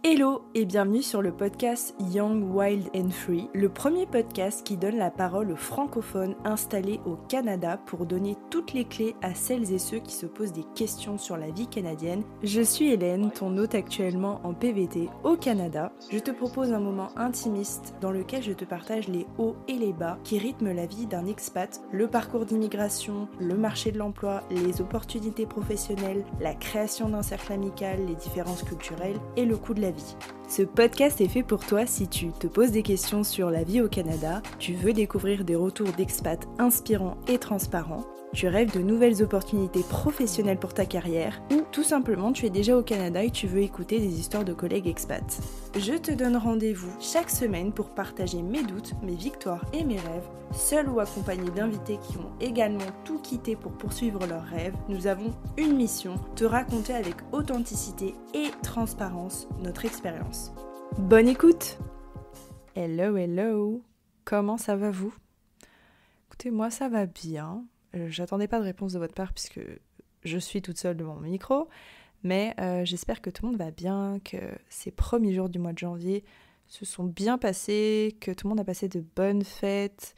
Hello et bienvenue sur le podcast Young, Wild and Free, le premier podcast qui donne la parole aux francophones installés au Canada pour donner toutes les clés à celles et ceux qui se posent des questions sur la vie canadienne. Je suis Hélène, ton hôte actuellement en PVT au Canada. Je te propose un moment intimiste dans lequel je te partage les hauts et les bas qui rythment la vie d'un expat, le parcours d'immigration, le marché de l'emploi, les opportunités professionnelles, la création d'un cercle amical, les différences culturelles et le coût de la vie. Ce podcast est fait pour toi si tu te poses des questions sur la vie au Canada, tu veux découvrir des retours d'expats inspirants et transparents, tu rêves de nouvelles opportunités professionnelles pour ta carrière, ou tout simplement tu es déjà au Canada et tu veux écouter des histoires de collègues expats. Je te donne rendez-vous chaque semaine pour partager mes doutes, mes victoires et mes rêves, seul ou accompagné d'invités qui ont également tout quitté pour poursuivre leurs rêves. Nous avons une mission, te raconter avec authenticité et transparence notre expérience. Bonne écoute! Hello, comment ça va vous? Écoutez, moi ça va bien. J'attendais pas de réponse de votre part puisque je suis toute seule devant mon micro, mais j'espère que tout le monde va bien, que ces premiers jours du mois de janvier se sont bien passés, que tout le monde a passé de bonnes fêtes,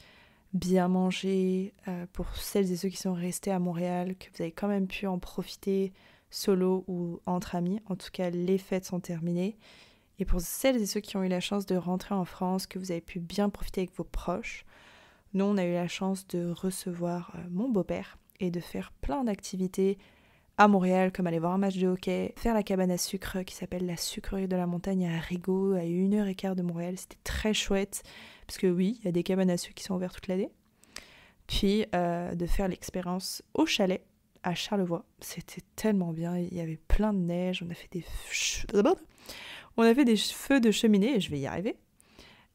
bien mangé, pour celles et ceux qui sont restés à Montréal, que vous avez quand même pu en profiter solo ou entre amis. En tout cas, les fêtes sont terminées. Et pour celles et ceux qui ont eu la chance de rentrer en France, que vous avez pu bien profiter avec vos proches. Nous, on a eu la chance de recevoir mon beau-père et de faire plein d'activités à Montréal, comme aller voir un match de hockey, faire la cabane à sucre qui s'appelle la sucrerie de la montagne à Rigaud, à 1h15 de Montréal. C'était très chouette, parce que oui, il y a des cabanes à sucre qui sont ouvertes toute l'année. Puis de faire l'expérience au chalet à Charlevoix. C'était tellement bien, il y avait plein de neige, on a fait des feux de cheminée, et je vais y arriver.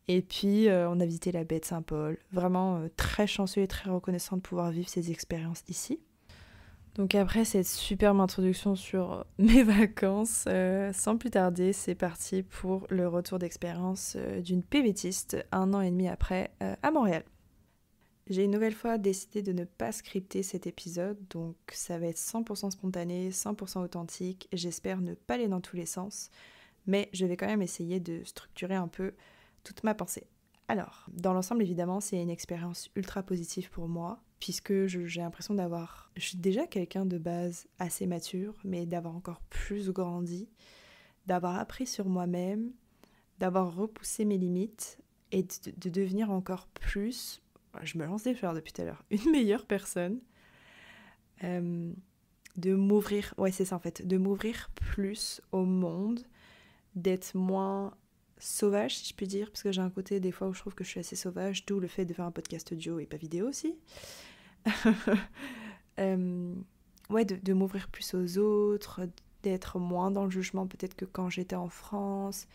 Et puis, on a visité la baie de Saint-Paul. Vraiment très chanceux et très reconnaissant de pouvoir vivre ces expériences ici. Donc après cette superbe introduction sur mes vacances, sans plus tarder, c'est parti pour le retour d'expérience d'une PVTiste 1 an et demi après à Montréal. J'ai une nouvelle fois décidé de ne pas scripter cet épisode, donc ça va être 100% spontané, 100% authentique. J'espère ne pas aller dans tous les sens, mais je vais quand même essayer de structurer un peu toute ma pensée. Alors, dans l'ensemble, évidemment, c'est une expérience ultra positive pour moi, puisque j'ai l'impression d'avoir... Je suis déjà quelqu'un de base assez mature, mais d'avoir encore plus grandi, d'avoir appris sur moi-même, d'avoir repoussé mes limites, et de devenir encore plus... Je me lance des fleurs depuis tout à l'heure. Une meilleure personne. De m'ouvrir... Ouais, c'est ça en fait. De m'ouvrir plus au monde, d'être moins... sauvage, si je puis dire, parce que j'ai un côté des fois où je trouve que je suis assez sauvage, d'où le fait de faire un podcast audio et pas vidéo aussi. Ouais, de m'ouvrir plus aux autres, d'être moins dans le jugement peut-être que quand j'étais en France,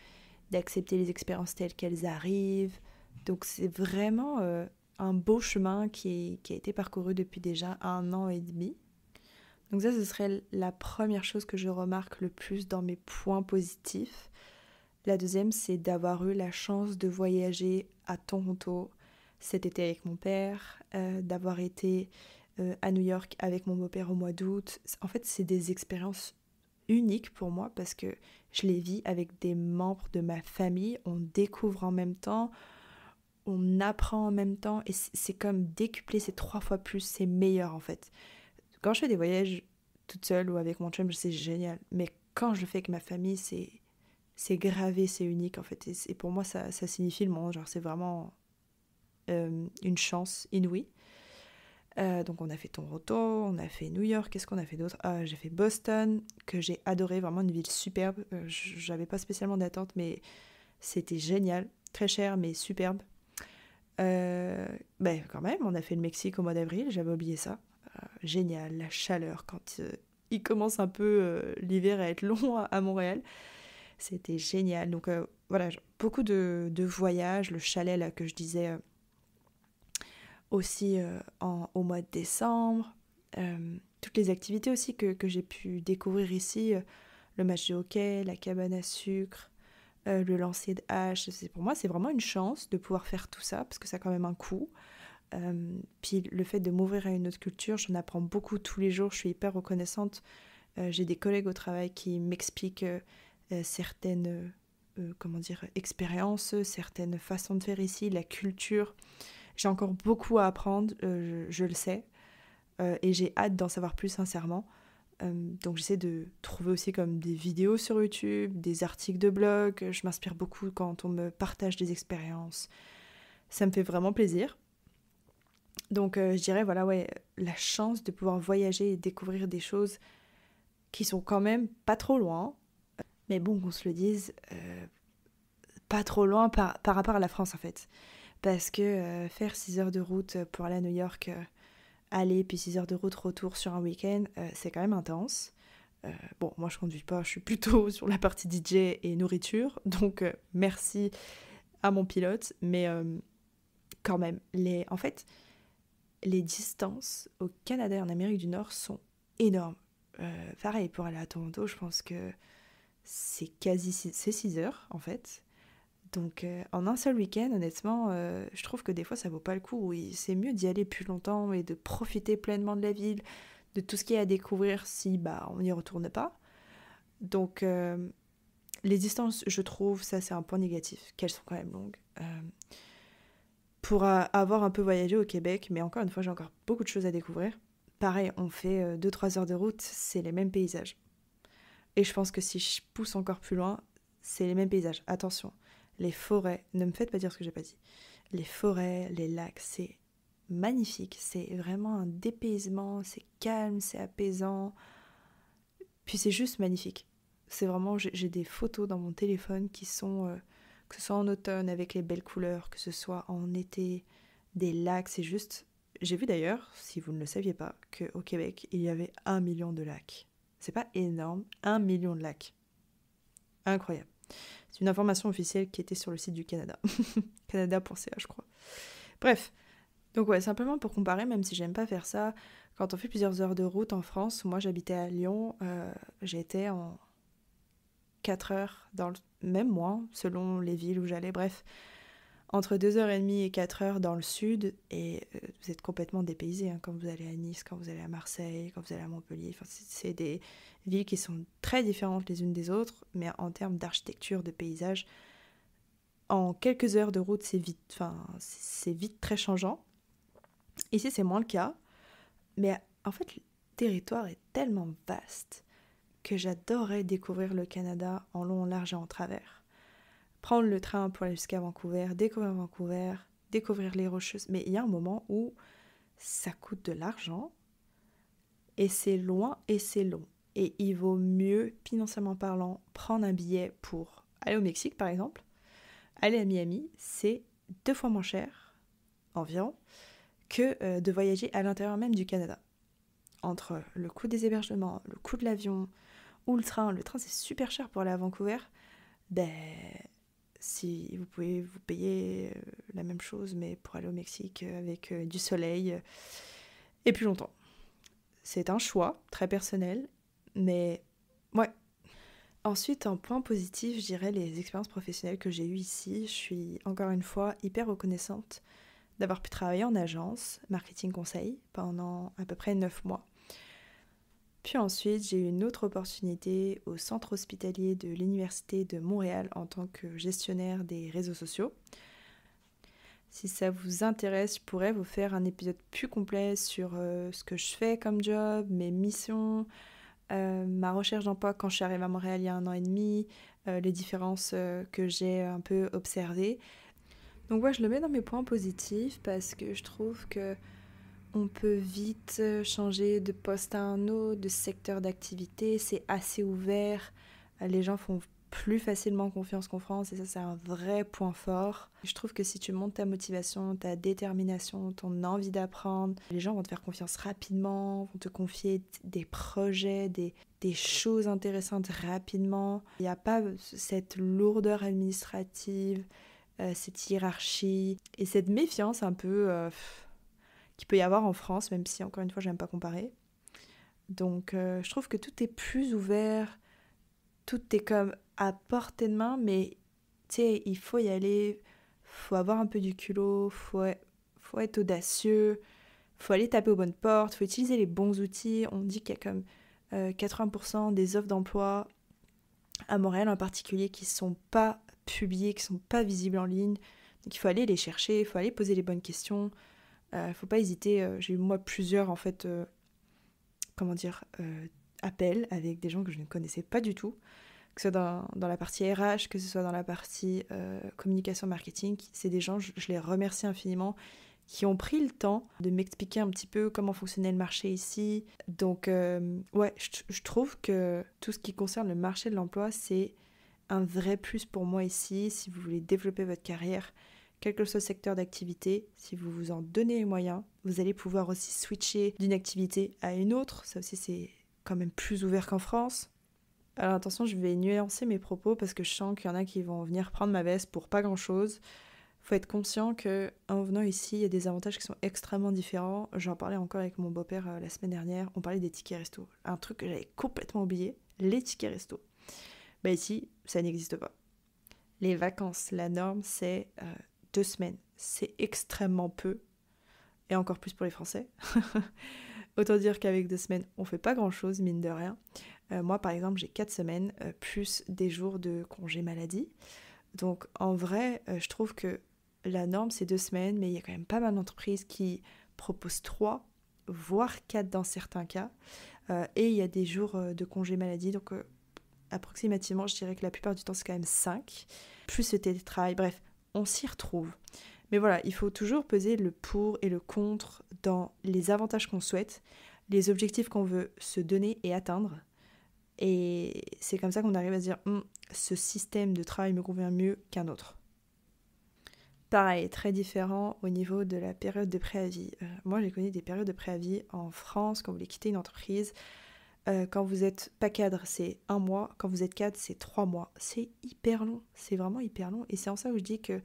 d'accepter les expériences telles qu'elles arrivent. Donc c'est vraiment un beau chemin qui a été parcouru depuis déjà 1 an et demi. Donc ça, ce serait la première chose que je remarque le plus dans mes points positifs. La deuxième, c'est d'avoir eu la chance de voyager à Toronto cet été avec mon père, d'avoir été à New York avec mon beau-père au mois d'août. En fait, c'est des expériences uniques pour moi parce que je les vis avec des membres de ma famille. On découvre en même temps, on apprend en même temps et c'est comme décupler, c'est 3 fois plus, c'est meilleur en fait. Quand je fais des voyages toute seule ou avec mon chum, c'est génial. Mais quand je le fais avec ma famille, c'est gravé, c'est unique en fait. Et pour moi, ça signifie le monde. Genre, c'est vraiment une chance inouïe. Donc, on a fait Toronto, on a fait New York. Qu'est-ce qu'on a fait d'autre? J'ai fait Boston, que j'ai adoré. Vraiment une ville superbe. J'avais pas spécialement d'attente, mais c'était génial. Très cher, mais superbe. Quand même, on a fait le Mexique au mois d'avril. J'avais oublié ça. Génial, la chaleur quand il commence un peu l'hiver à être long à Montréal. C'était génial. Donc voilà, beaucoup de voyages, le chalet là que je disais aussi au mois de décembre. Toutes les activités aussi que j'ai pu découvrir ici, le match de hockey, la cabane à sucre, le lancer de hache. Pour moi, c'est vraiment une chance de pouvoir faire tout ça parce que ça a quand même un coût. Puis le fait de m'ouvrir à une autre culture, j'en apprends beaucoup tous les jours. Je suis hyper reconnaissante. J'ai des collègues au travail qui m'expliquent certaines expériences, certaines façons de faire ici, la culture. J'ai encore beaucoup à apprendre, je le sais, et j'ai hâte d'en savoir plus sincèrement. Donc j'essaie de trouver aussi comme des vidéos sur YouTube, des articles de blog. Je m'inspire beaucoup quand on me partage des expériences. Ça me fait vraiment plaisir. Donc je dirais, voilà, ouais, la chance de pouvoir voyager et découvrir des choses qui sont quand même pas trop loin. Mais bon, qu'on se le dise, pas trop loin par rapport à la France en fait. Parce que faire 6 heures de route pour aller à New York, aller puis 6 heures de route retour sur un week-end, c'est quand même intense. Bon, moi je conduis pas, je suis plutôt sur la partie DJ et nourriture, donc merci à mon pilote. Mais quand même, en fait, les distances au Canada et en Amérique du Nord sont énormes. Pareil, pour aller à Toronto, je pense que c'est 6 heures en fait. Donc en un seul week-end, honnêtement, je trouve que des fois ça vaut pas le coup. Oui, c'est mieux d'y aller plus longtemps et de profiter pleinement de la ville, de tout ce qu'il y a à découvrir si on n'y retourne pas. Donc les distances, je trouve, ça c'est un point négatif, qu'elles sont quand même longues. Pour avoir un peu voyagé au Québec, mais encore une fois, j'ai encore beaucoup de choses à découvrir. Pareil, on fait 2-3 heures de route, c'est les mêmes paysages. Et je pense que si je pousse encore plus loin, c'est les mêmes paysages. Attention, les forêts, ne me faites pas dire ce que j'ai pas dit. Les forêts, les lacs, c'est magnifique. C'est vraiment un dépaysement, c'est calme, c'est apaisant. Puis c'est juste magnifique. C'est vraiment, j'ai des photos dans mon téléphone qui sont, que ce soit en automne avec les belles couleurs, que ce soit en été, des lacs, c'est juste... J'ai vu d'ailleurs, si vous ne le saviez pas, qu'au Québec, il y avait 1 million de lacs. C'est pas énorme, 1 million de lacs. Incroyable. C'est une information officielle qui était sur le site du Canada. Canada.ca, je crois. Bref. Donc ouais, simplement pour comparer, même si j'aime pas faire ça, quand on fait plusieurs heures de route en France, moi j'habitais à Lyon, j'étais en 4 heures, même moins, selon les villes où j'allais, bref, entre 2h30 et 4 heures dans le sud, et vous êtes complètement dépaysé hein, quand vous allez à Nice, quand vous allez à Marseille, quand vous allez à Montpellier. Enfin, c'est des villes qui sont très différentes les unes des autres, mais en termes d'architecture, de paysage, en quelques heures de route, c'est vite très changeant. Ici, c'est moins le cas, mais en fait, le territoire est tellement vaste que j'adorerais découvrir le Canada en long, en large et en travers. Prendre le train pour aller jusqu'à Vancouver, découvrir les Rocheuses. Mais il y a un moment où ça coûte de l'argent et c'est loin et c'est long. Et il vaut mieux, financièrement parlant, prendre un billet pour aller au Mexique, par exemple. Aller à Miami, c'est 2 fois moins cher, environ, que de voyager à l'intérieur même du Canada. Entre le coût des hébergements, le coût de l'avion ou le train c'est super cher pour aller à Vancouver, si vous pouvez vous payer la même chose, mais pour aller au Mexique avec du soleil et plus longtemps. C'est un choix très personnel, mais ouais. Ensuite, en point positif, je dirais les expériences professionnelles que j'ai eues ici. Je suis encore une fois hyper reconnaissante d'avoir pu travailler en agence, marketing conseil, pendant à peu près 9 mois. Puis ensuite, j'ai eu une autre opportunité au centre hospitalier de l'Université de Montréal en tant que gestionnaire des réseaux sociaux. Si ça vous intéresse, je pourrais vous faire un épisode plus complet sur ce que je fais comme job, mes missions, ma recherche d'emploi quand je suis arrivée à Montréal il y a 1 an et demi, les différences que j'ai un peu observées. Donc ouais, je le mets dans mes points positifs parce que je trouve que on peut vite changer de poste à un autre, de secteur d'activité, c'est assez ouvert, les gens font plus facilement confiance qu'en France et ça c'est un vrai point fort. Je trouve que si tu montes ta motivation, ta détermination, ton envie d'apprendre, les gens vont te faire confiance rapidement, vont te confier des projets, des choses intéressantes rapidement. Il n'y a pas cette lourdeur administrative, cette hiérarchie et cette méfiance un peu... qu'il peut y avoir en France, même si encore une fois j'aime pas comparer. Donc je trouve que tout est plus ouvert, tout est comme à portée de main, mais tu sais, il faut y aller, faut avoir un peu du culot, faut être audacieux, faut aller taper aux bonnes portes, faut utiliser les bons outils. On dit qu'il y a comme 80% des offres d'emploi à Montréal en particulier qui sont pas publiés, qui sont pas visibles en ligne. Donc il faut aller les chercher, il faut aller poser les bonnes questions. Faut pas hésiter. J'ai eu moi plusieurs en fait, appels avec des gens que je ne connaissais pas du tout, que ce soit dans la partie RH, que ce soit dans la partie communication marketing. C'est des gens, je les remercie infiniment, qui ont pris le temps de m'expliquer un petit peu comment fonctionnait le marché ici. Donc je trouve que tout ce qui concerne le marché de l'emploi, c'est un vrai plus pour moi ici, si vous voulez développer votre carrière, quel que soit le secteur d'activité. Si vous vous en donnez les moyens, vous allez pouvoir aussi switcher d'une activité à une autre. Ça aussi, c'est quand même plus ouvert qu'en France. Alors attention, je vais nuancer mes propos parce que je sens qu'il y en a qui vont venir prendre ma veste pour pas grand-chose. Faut être conscient qu'en venant ici, il y a des avantages qui sont extrêmement différents. J'en parlais encore avec mon beau-père la semaine dernière. On parlait des tickets resto. Un truc que j'avais complètement oublié, les tickets resto. Ici, ça n'existe pas. Les vacances, la norme, c'est 2 semaines. C'est extrêmement peu. Et encore plus pour les Français. Autant dire qu'avec 2 semaines, on fait pas grand-chose, mine de rien. Moi, par exemple, j'ai 4 semaines, plus des jours de congé maladie. Donc, en vrai, je trouve que la norme, c'est 2 semaines, mais il y a quand même pas mal d'entreprises qui proposent 3, voire 4 dans certains cas. Et il y a des jours de congé maladie, donc approximativement, je dirais que la plupart du temps, c'est quand même 5, plus le télétravail. Bref, on s'y retrouve. Mais voilà, il faut toujours peser le pour et le contre dans les avantages qu'on souhaite, les objectifs qu'on veut se donner et atteindre. Et c'est comme ça qu'on arrive à se dire ce système de travail me convient mieux qu'un autre. Pareil, très différent au niveau de la période de préavis. Moi, j'ai connu des périodes de préavis en France quand vous voulez quitter une entreprise. Quand vous n'êtes pas cadre, c'est 1 mois. Quand vous êtes cadre, c'est 3 mois. C'est hyper long. C'est vraiment hyper long. Et c'est en ça où je dis que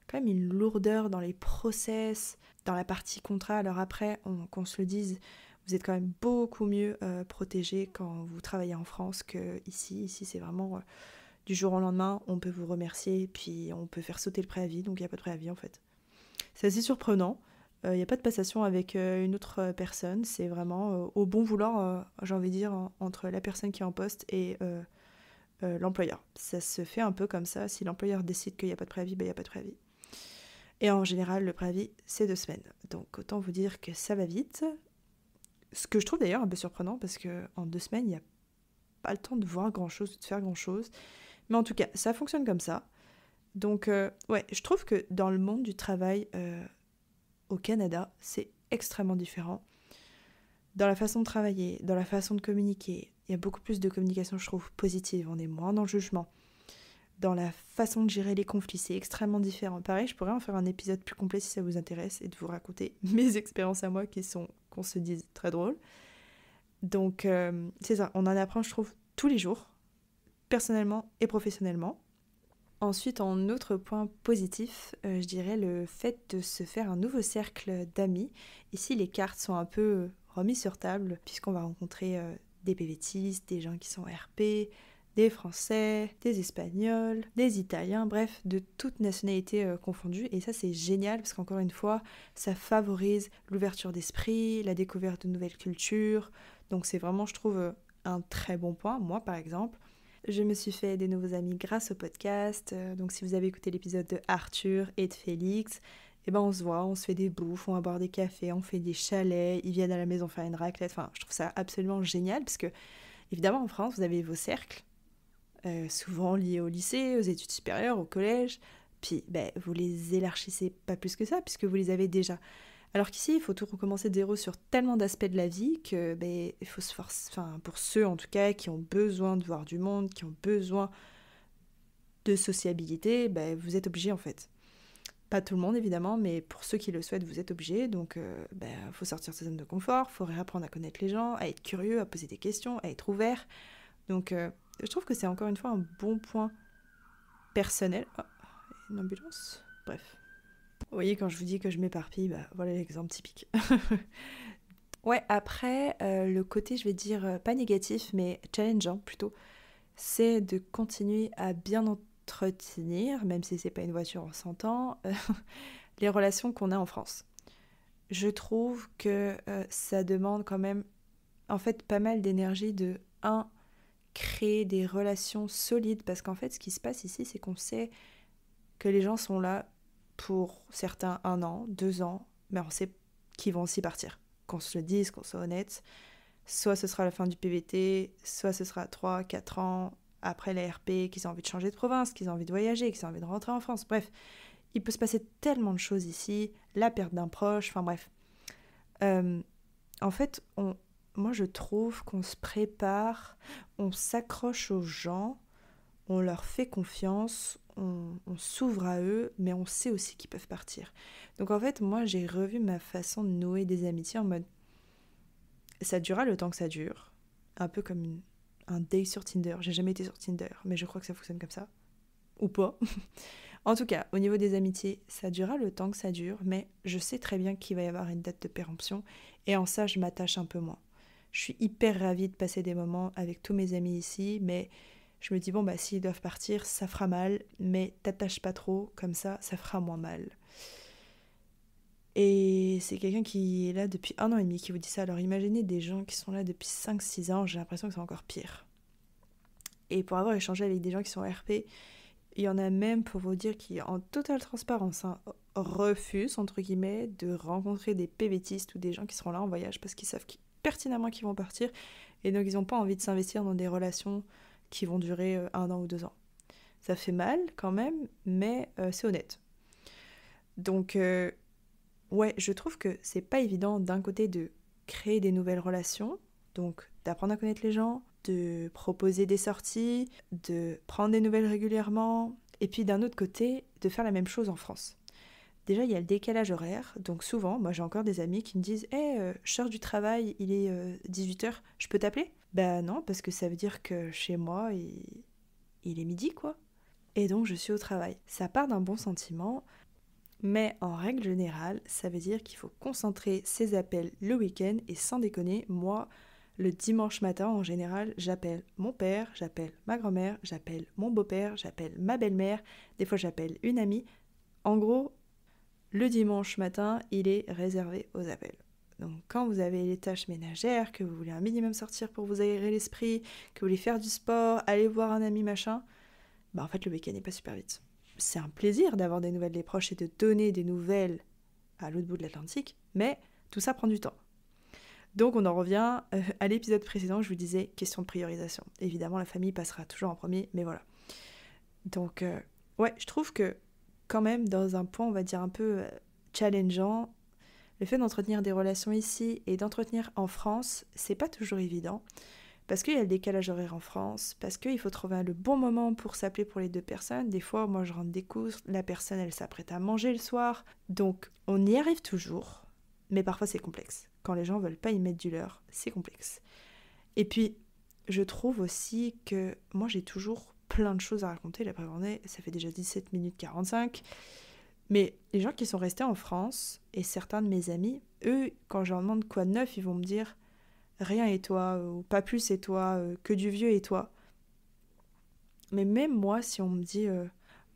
quand même une lourdeur dans les process, dans la partie contrat. Alors après, qu'on se le dise, vous êtes quand même beaucoup mieux protégé quand vous travaillez en France qu'ici. Ici, c'est vraiment du jour au lendemain, on peut vous remercier, puis on peut faire sauter le préavis, donc il n'y a pas de préavis en fait. C'est assez surprenant. Il n'y a pas de passation avec une autre personne. C'est vraiment au bon vouloir, j'ai envie de dire, entre la personne qui est en poste et l'employeur. Ça se fait un peu comme ça. Si l'employeur décide qu'il n'y a pas de préavis, il n'y a pas de préavis. Et en général, le préavis, c'est 2 semaines. Donc autant vous dire que ça va vite. Ce que je trouve d'ailleurs un peu surprenant, parce qu'en 2 semaines, il n'y a pas le temps de voir grand-chose, de faire grand-chose. Mais en tout cas, ça fonctionne comme ça. Donc je trouve que dans le monde du travail au Canada, c'est extrêmement différent. Dans la façon de travailler, dans la façon de communiquer, il y a beaucoup plus de communication, je trouve, positive. On est moins dans le jugement. Dans la façon de gérer les conflits, c'est extrêmement différent. Pareil, je pourrais en faire un épisode plus complet si ça vous intéresse et de vous raconter mes expériences à moi qui sont, qu'on se dise, très drôles. Donc, c'est ça, on en apprend, je trouve, tous les jours, personnellement et professionnellement. Ensuite, en autre point positif, je dirais le fait de se faire un nouveau cercle d'amis. Ici, les cartes sont un peu remises sur table, puisqu'on va rencontrer des PVTistes, des gens qui sont RP, des Français, des Espagnols, des Italiens, bref, de toutes nationalités confondues. Et ça, c'est génial, parce qu'encore une fois, ça favorise l'ouverture d'esprit, la découverte de nouvelles cultures. Donc c'est vraiment, je trouve, un très bon point. Moi, par exemple, je me suis fait des nouveaux amis grâce au podcast. Donc si vous avez écouté l'épisode de Arthur et de Félix, on se voit, on se fait des bouffes, on va boire des cafés, on fait des chalets, ils viennent à la maison faire une raclette. Enfin, je trouve ça absolument génial parce que, évidemment, en France, vous avez vos cercles, souvent liés au lycée, aux études supérieures, au collège. Puis, vous les élargissez pas plus que ça puisque vous les avez déjà. Alors qu'ici, il faut tout recommencer de zéro sur tellement d'aspects de la vie que il faut se forcer, enfin pour ceux en tout cas qui ont besoin de voir du monde, qui ont besoin de sociabilité, vous êtes obligés en fait. Pas tout le monde évidemment, mais pour ceux qui le souhaitent, vous êtes obligés. Donc faut sortir de sa zone de confort, faut réapprendre à connaître les gens, à être curieux, à poser des questions, à être ouvert. Donc je trouve que c'est encore une fois un bon point personnel. Oh, une ambulance. Bref. Vous voyez, quand je vous dis que je m'éparpille, voilà l'exemple typique. Ouais, après, le côté, je vais dire, pas négatif, mais challengeant plutôt, c'est de continuer à bien entretenir, même si c'est pas une voiture, on s'entend, les relations qu'on a en France. Je trouve que ça demande quand même, en fait, pas mal d'énergie de, créer des relations solides, parce qu'en fait, ce qui se passe ici, c'est qu'on sait que les gens sont là pour certains 1 an, 2 ans, mais on sait qu'ils vont aussi partir. Qu'on se le dise, qu'on soit honnête. Soit ce sera la fin du PVT, soit ce sera 3, 4 ans après la RP, qu'ils ont envie de changer de province, qu'ils ont envie de voyager, qu'ils ont envie de rentrer en France. Bref, il peut se passer tellement de choses ici, la perte d'un proche, enfin bref. En fait, moi je trouve qu'on se prépare, on s'accroche aux gens, on leur fait confiance, on s'ouvre à eux, mais on sait aussi qu'ils peuvent partir. Donc en fait, moi j'ai revu ma façon de nouer des amitiés en mode ça durera le temps que ça dure, un peu comme un date sur Tinder. J'ai jamais été sur Tinder, mais je crois que ça fonctionne comme ça. Ou pas. En tout cas, au niveau des amitiés, ça durera le temps que ça dure, mais je sais très bien qu'il va y avoir une date de péremption, et en ça, je m'attache un peu moins. Je suis hyper ravie de passer des moments avec tous mes amis ici, mais je me dis, bon, bah, s'ils doivent partir, ça fera mal, mais t'attaches pas trop, comme ça fera moins mal. Et c'est quelqu'un qui est là depuis 1 an et demi qui vous dit ça. Alors imaginez des gens qui sont là depuis 5-6 ans, j'ai l'impression que c'est encore pire. Et pour avoir échangé avec des gens qui sont RP, il y en a même, pour vous dire, qui, en totale transparence, refusent, entre guillemets, de rencontrer des PVTistes ou des gens qui seront là en voyage parce qu'ils savent pertinemment qu'ils vont partir et donc ils n'ont pas envie de s'investir dans des relations qui vont durer 1 an ou 2 ans. Ça fait mal quand même, mais c'est honnête. Donc, ouais, je trouve que c'est pas évident d'un côté de créer des nouvelles relations, donc d'apprendre à connaître les gens, de proposer des sorties, de prendre des nouvelles régulièrement, et puis d'un autre côté, de faire la même chose en France. Déjà, il y a le décalage horaire, donc souvent, moi j'ai encore des amis qui me disent « Hey, je sors du travail, il est 18h, je peux t'appeler ?» Bah non, parce que ça veut dire que chez moi, il est midi, quoi. Et donc je suis au travail. Ça part d'un bon sentiment, mais en règle générale, ça veut dire qu'il faut concentrer ses appels le week-end, et sans déconner, moi, le dimanche matin, en général, j'appelle mon père, j'appelle ma grand-mère, j'appelle mon beau-père, j'appelle ma belle-mère, des fois j'appelle une amie. En gros, le dimanche matin, il est réservé aux appels. Donc quand vous avez les tâches ménagères, que vous voulez un minimum sortir pour vous aérer l'esprit, que vous voulez faire du sport, aller voir un ami, machin, bah en fait le week-end il passe super vite. C'est un plaisir d'avoir des nouvelles des proches et de donner des nouvelles à l'autre bout de l'Atlantique, mais tout ça prend du temps. Donc on en revient à l'épisode précédent, je vous disais question de priorisation. Évidemment la famille passera toujours en premier, mais voilà. Donc ouais, je trouve que quand même dans un point on va dire un peu challengeant, le fait d'entretenir des relations ici et d'entretenir en France, c'est pas toujours évident. Parce qu'il y a le décalage horaire en France, parce qu'il faut trouver le bon moment pour s'appeler pour les deux personnes. Des fois, moi je rentre des courses, la personne elle s'apprête à manger le soir. Donc on y arrive toujours, mais parfois c'est complexe. Quand les gens veulent pas y mettre du leur, c'est complexe. Et puis, je trouve aussi que moi j'ai toujours plein de choses à raconter. La pré-journée, ça fait déjà 17 minutes 45. Mais les gens qui sont restés en France, et certains de mes amis, eux, quand je leur demande quoi de neuf, ils vont me dire rien et toi, ou pas plus et toi, que du vieux et toi. Mais même moi, si on me dit,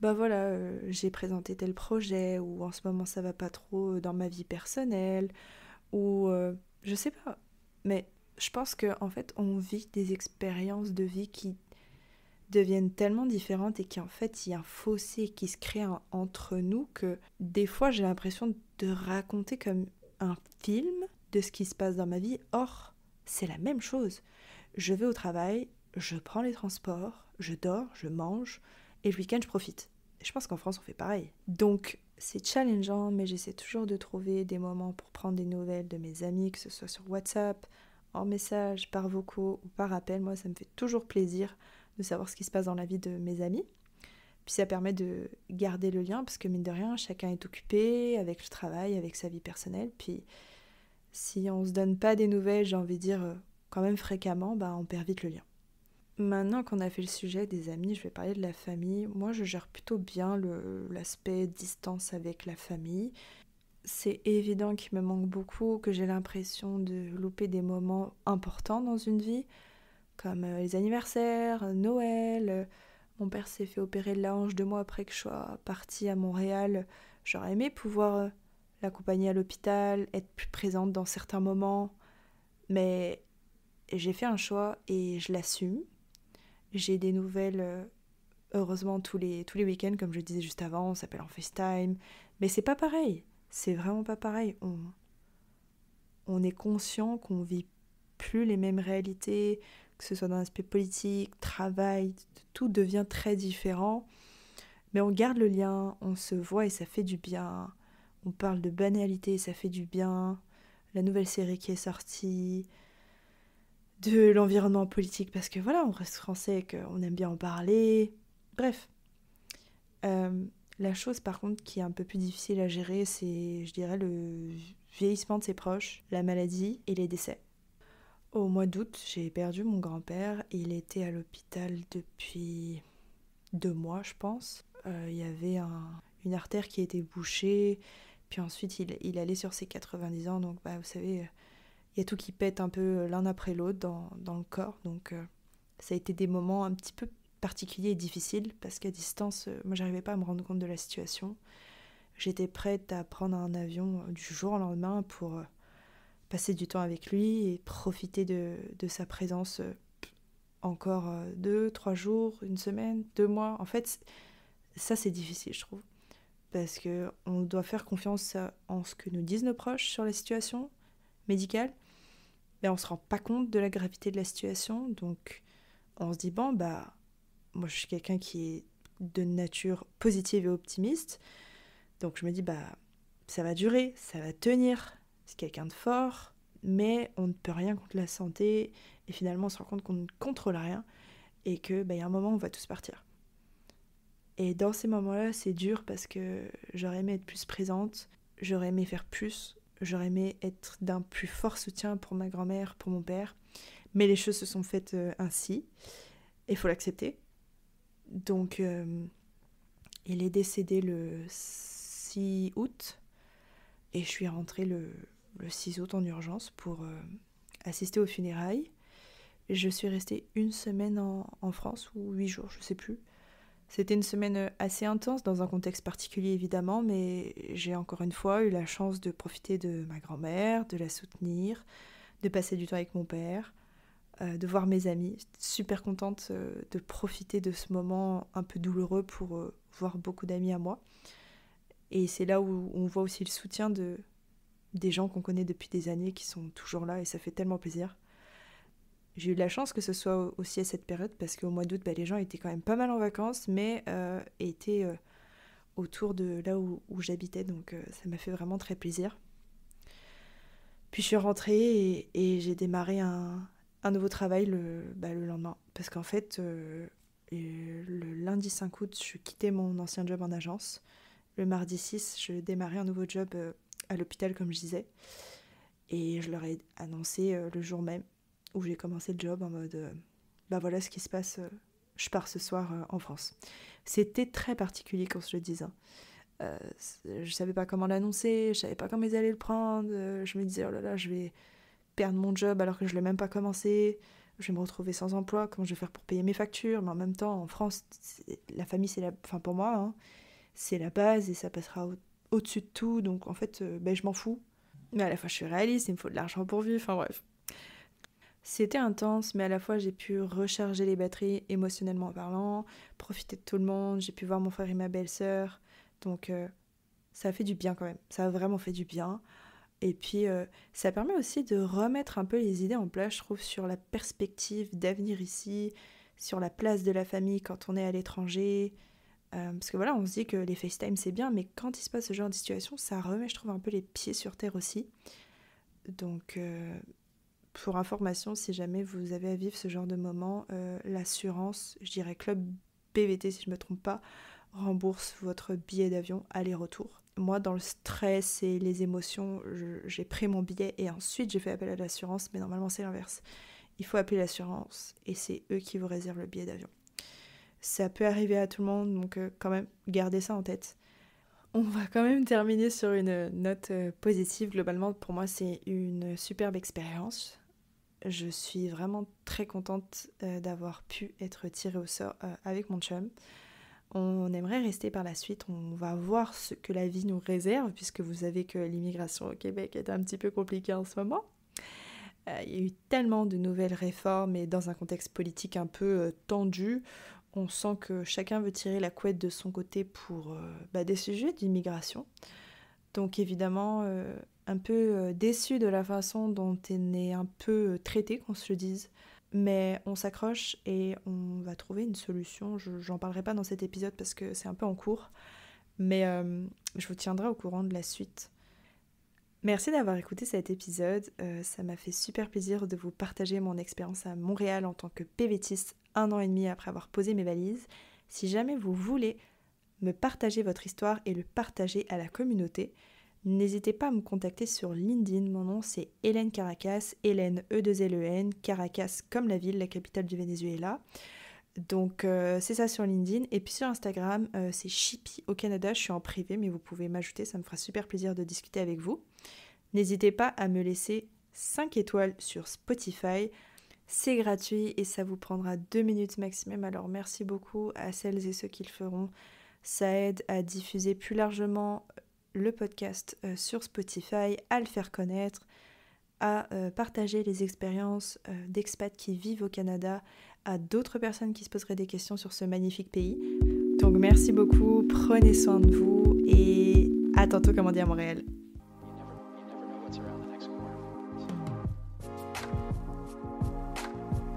bah voilà, j'ai présenté tel projet, ou en ce moment ça va pas trop dans ma vie personnelle, ou je sais pas. Mais je pense qu'en fait, on vit des expériences de vie qui deviennent tellement différentes et qu'en fait, il y a un fossé qui se crée entre nous que des fois, j'ai l'impression de raconter comme un film de ce qui se passe dans ma vie. Or, c'est la même chose. Je vais au travail, je prends les transports, je dors, je mange, et le week-end, je profite. Et je pense qu'en France, on fait pareil. Donc, c'est challengeant, mais j'essaie toujours de trouver des moments pour prendre des nouvelles de mes amis, que ce soit sur WhatsApp, en message, par vocaux ou par appel. Moi, ça me fait toujours plaisir de savoir ce qui se passe dans la vie de mes amis. Puis ça permet de garder le lien, parce que mine de rien, chacun est occupé avec le travail, avec sa vie personnelle. Puis si on se donne pas des nouvelles, j'ai envie de dire quand même fréquemment, bah on perd vite le lien. Maintenant qu'on a fait le sujet des amis, je vais parler de la famille. Moi, je gère plutôt bien l'aspect distance avec la famille. C'est évident qu'il me manque beaucoup, que j'ai l'impression de louper des moments importants dans une vie, comme les anniversaires, Noël. Mon père s'est fait opérer de la hanche 2 mois après que je sois partie à Montréal. J'aurais aimé pouvoir l'accompagner à l'hôpital, être plus présente dans certains moments, mais j'ai fait un choix et je l'assume. J'ai des nouvelles, heureusement, tous les week-ends, comme je disais juste avant, on s'appelle en FaceTime. Mais c'est pas pareil, c'est vraiment pas pareil. On est conscient qu'on vit plus les mêmes réalités, que ce soit dans l'aspect politique, travail, tout devient très différent. Mais on garde le lien, on se voit et ça fait du bien. On parle de banalité et ça fait du bien. La nouvelle série qui est sortie, de l'environnement politique, parce que voilà, on reste français, qu'on aime bien en parler. Bref. Euh, la chose par contre qui est un peu plus difficile à gérer, c'est, je dirais, le vieillissement de ses proches, la maladie et les décès. Au mois d'août, j'ai perdu mon grand-père. Il était à l'hôpital depuis 2 mois, je pense. Il y avait une artère qui était bouchée. Puis ensuite, il allait sur ses 90 ans. Donc, vous savez, il y a tout qui pète un peu l'un après l'autre dans le corps. Donc, ça a été des moments un petit peu particuliers et difficiles. Parce qu'à distance, moi, j'arrivais pas à me rendre compte de la situation. J'étais prête à prendre un avion du jour au lendemain pour passer du temps avec lui et profiter de sa présence encore 2, 3 jours, une semaine, 2 mois. En fait, ça c'est difficile, je trouve. Parce qu'on doit faire confiance en ce que nous disent nos proches sur la situation médicale. Mais on se rend pas compte de la gravité de la situation. Donc on se dit, bon, moi je suis quelqu'un qui est de nature positive et optimiste. Donc je me dis, ça va durer, ça va tenir. C'est quelqu'un de fort, mais on ne peut rien contre la santé. Et finalement, on se rend compte qu'on ne contrôle rien et que y a un moment, on va tous partir. Et dans ces moments-là, c'est dur parce que j'aurais aimé être plus présente, j'aurais aimé faire plus, j'aurais aimé être d'un plus fort soutien pour ma grand-mère, pour mon père. Mais les choses se sont faites ainsi, et il faut l'accepter. Donc, il est décédé le 6 août, et je suis rentrée le 6 août en urgence pour assister aux funérailles. Je suis restée 1 semaine en France, ou 8 jours, je sais plus. C'était une semaine assez intense, dans un contexte particulier évidemment, mais j'ai encore une fois eu la chance de profiter de ma grand-mère, de la soutenir, de passer du temps avec mon père, de voir mes amis. J'étais super contente de profiter de ce moment un peu douloureux pour voir beaucoup d'amis à moi. Et c'est là où on voit aussi le soutien des gens qu'on connaît depuis des années qui sont toujours là et ça fait tellement plaisir. J'ai eu de la chance que ce soit aussi à cette période parce qu'au mois d'août, les gens étaient quand même pas mal en vacances, mais étaient autour de là où j'habitais, donc ça m'a fait vraiment très plaisir. Puis je suis rentrée et j'ai démarré un nouveau travail le lendemain. Parce qu'en fait, le lundi 5 août, je quittais mon ancien job en agence. Le mardi 6, je démarrais un nouveau job à l'hôpital, comme je disais. Et je leur ai annoncé le jour même où j'ai commencé le job en mode voilà ce qui se passe, je pars ce soir en France. C'était très particulier quand je le disais. Je savais pas comment l'annoncer, je savais pas comment ils allaient le prendre, je me disais oh là là, je vais perdre mon job alors que je l'ai même pas commencé, je vais me retrouver sans emploi, comment je vais faire pour payer mes factures, mais en même temps en France, la famille c'est pour moi, hein, c'est la base et ça passera au-dessus de tout, donc en fait je m'en fous. Mais à la fois je suis réaliste, il me faut de l'argent pour vivre, enfin bref. C'était intense, mais à la fois j'ai pu recharger les batteries émotionnellement parlant, profiter de tout le monde, j'ai pu voir mon frère et ma belle-sœur, donc ça a fait du bien quand même, ça a vraiment fait du bien. Et puis ça permet aussi de remettre un peu les idées en place, je trouve, sur la perspective d'avenir ici, sur la place de la famille quand on est à l'étranger. Parce que voilà, on se dit que les FaceTime c'est bien, mais quand il se passe ce genre de situation, ça remet, je trouve, un peu les pieds sur terre aussi. Donc pour information, si jamais vous avez à vivre ce genre de moment, l'assurance, je dirais Club BVT si je ne me trompe pas, rembourse votre billet d'avion aller-retour. Moi, dans le stress et les émotions, j'ai pris mon billet et ensuite j'ai fait appel à l'assurance, mais normalement c'est l'inverse. Il faut appeler l'assurance et c'est eux qui vous réservent le billet d'avion. Ça peut arriver à tout le monde, donc quand même, gardez ça en tête. On va quand même terminer sur une note positive. Globalement, pour moi, c'est une superbe expérience. Je suis vraiment très contente d'avoir pu être tirée au sort avec mon chum. On aimerait rester par la suite, on va voir ce que la vie nous réserve, puisque vous savez que l'immigration au Québec est un petit peu compliquée en ce moment. Il y a eu tellement de nouvelles réformes et dans un contexte politique un peu tendu, on sent que chacun veut tirer la couette de son côté pour des sujets d'immigration. Donc évidemment, un peu déçue de la façon dont elle est un peu traitée, qu'on se le dise. Mais on s'accroche et on va trouver une solution. J'en parlerai pas dans cet épisode parce que c'est un peu en cours. Mais je vous tiendrai au courant de la suite. Merci d'avoir écouté cet épisode. Ça m'a fait super plaisir de vous partager mon expérience à Montréal en tant que PVTiste 1 an et demi après avoir posé mes valises. Si jamais vous voulez me partager votre histoire et le partager à la communauté, n'hésitez pas à me contacter sur LinkedIn. Mon nom c'est Hélène Caracas, Hélène E2LEN, Caracas comme la ville, la capitale du Venezuela. Donc c'est ça sur LinkedIn. Et puis sur Instagram, c'est Chippy au Canada. Je suis en privé, mais vous pouvez m'ajouter, ça me fera super plaisir de discuter avec vous. N'hésitez pas à me laisser 5 étoiles sur Spotify. C'est gratuit et ça vous prendra 2 minutes maximum. Alors merci beaucoup à celles et ceux qui le feront. Ça aide à diffuser plus largement le podcast sur Spotify, à le faire connaître, à partager les expériences d'expats qui vivent au Canada à d'autres personnes qui se poseraient des questions sur ce magnifique pays. Donc merci beaucoup, prenez soin de vous et à tantôt comme on dit à Montréal.